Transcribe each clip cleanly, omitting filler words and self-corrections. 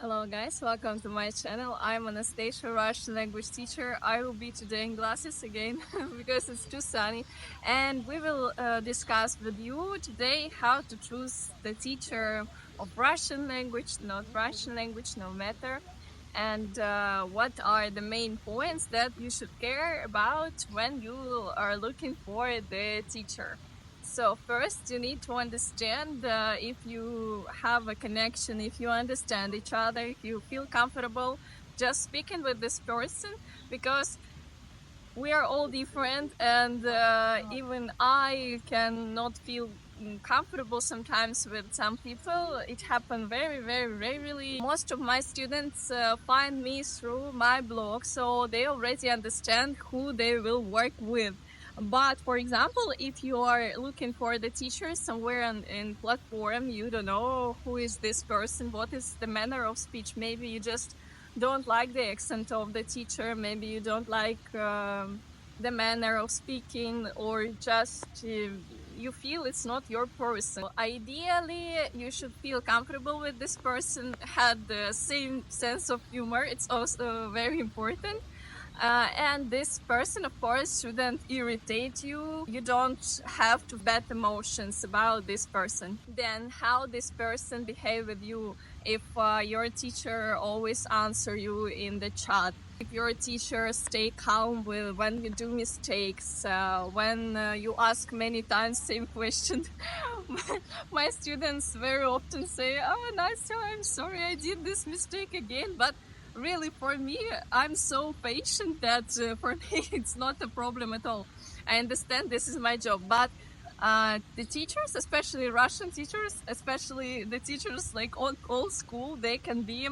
Hello guys, welcome to my channel. I'm Anastasia, Russian language teacher. I will be today in glasses again because it's too sunny, and we will discuss with you today how to choose the teacher of Russian language, not Russian language, no matter, and what are the main points that you should care about when you are looking for the teacher. So first you need to understand if you have a connection, if you understand each other, if you feel comfortable just speaking with this person, because we are all different, and even I cannot feel comfortable sometimes with some people. It happened very rarely. Most of my students find me through my blog, so they already understand who they will work with. But for example, if you are looking for the teacher somewhere in platform, you don't know who is this person, what is the manner of speech. Maybe you just don't like the accent of the teacher, maybe you don't like the manner of speaking, or just you feel it's not your person. Ideally, you should feel comfortable with this person, had the same sense of humor. It's also very important. And this person, of course, shouldn't irritate you. You don't have to bad emotions about this person. Then how this person behave with you. If your teacher always answer you in the chat, if your teacher stay calm when you do mistakes, when you ask many times same question. My students very often say, "Oh, Nastya, I'm sorry I did this mistake again," but really, for me, I'm so patient that for me it's not a problem at all. I understand this is my job, but the teachers, especially Russian teachers, especially the teachers like old school, they can be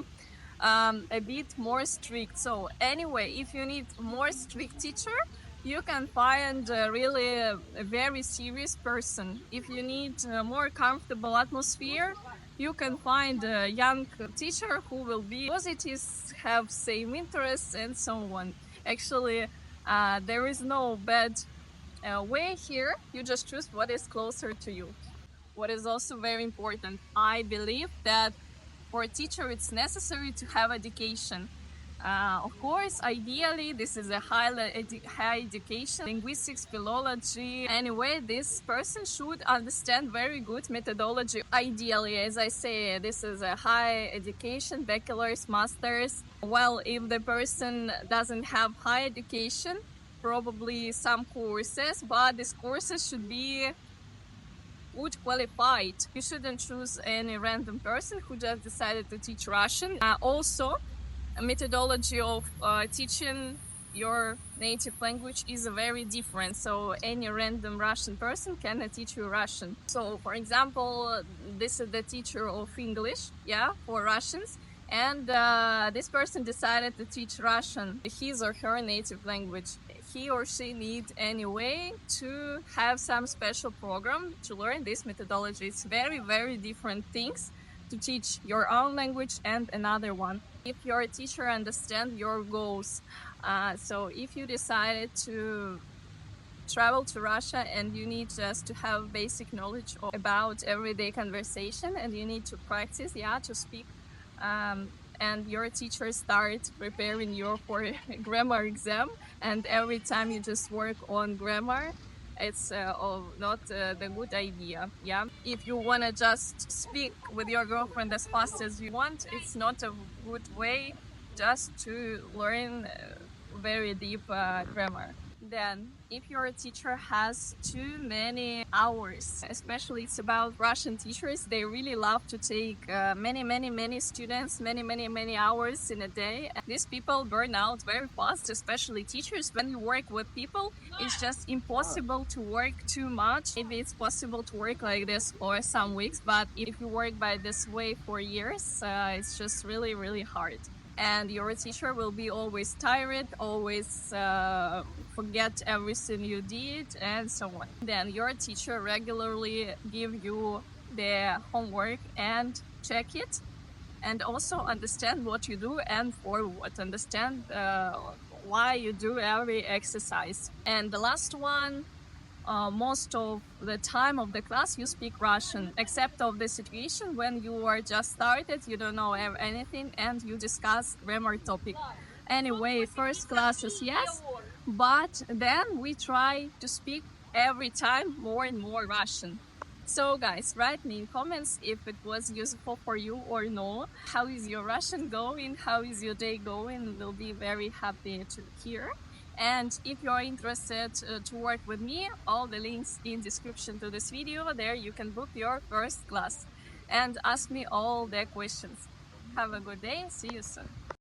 a bit more strict. So anyway, if you need more strict teacher, you can find really a very serious person. If you need a more comfortable atmosphere, you can find a young teacher who will be positive, have same interests, and so on. Actually, there is no bad way here. You just choose what is closer to you. What is also very important, I believe that for a teacher it's necessary to have education. Of course, ideally, this is a high education, linguistics, philology. Anyway, this person should understand very good methodology. Ideally, as I say, this is a high education, bachelor's, master's. Well, if the person doesn't have high education, probably some courses, but these courses should be good qualified. You shouldn't choose any random person who just decided to teach Russian. Also, a methodology of teaching your native language is very different. So any random Russian person cannot teach you Russian. So for example, this is the teacher of English, yeah, for Russians. And this person decided to teach Russian, his or her native language. He or she need anyway to have some special program to learn this methodology. It's very different things to teach your own language and another one. If your teacher understands your goals, so if you decided to travel to Russia and you need just to have basic knowledge about everyday conversation, and you need to practice, yeah, to speak, and your teacher starts preparing you for a grammar exam, and every time you just work on grammar, it's not the good idea. Yeah, if you want to just speak with your girlfriend as fast as you want, it's not a good way just to learn very deep grammar. Then, if your teacher has too many hours, especially it's about Russian teachers, they really love to take many students, many hours in a day. And these people burn out very fast, especially teachers. When you work with people, it's just impossible to work too much. Maybe it's possible to work like this for some weeks, but if you work by this way for years, it's just really hard. And your teacher will be always tired, always forget everything you did, and so on. Then your teacher regularly give you the homework and check it, and also understand what you do and for what. Understand why you do every exercise. And the last one, most of the time of the class you speak Russian, except of the situation when you are just started, you don't know anything, and you discuss grammar topic. Anyway, first classes, yes, but then we try to speak every time more and more Russian. So, guys, write me in comments if it was useful for you or no. How is your Russian going? How is your day going? We'll be very happy to hear. And if you're interested to work with me, all the links in description to this video. There you can book your first class and ask me all the questions. Have a good day. See you soon.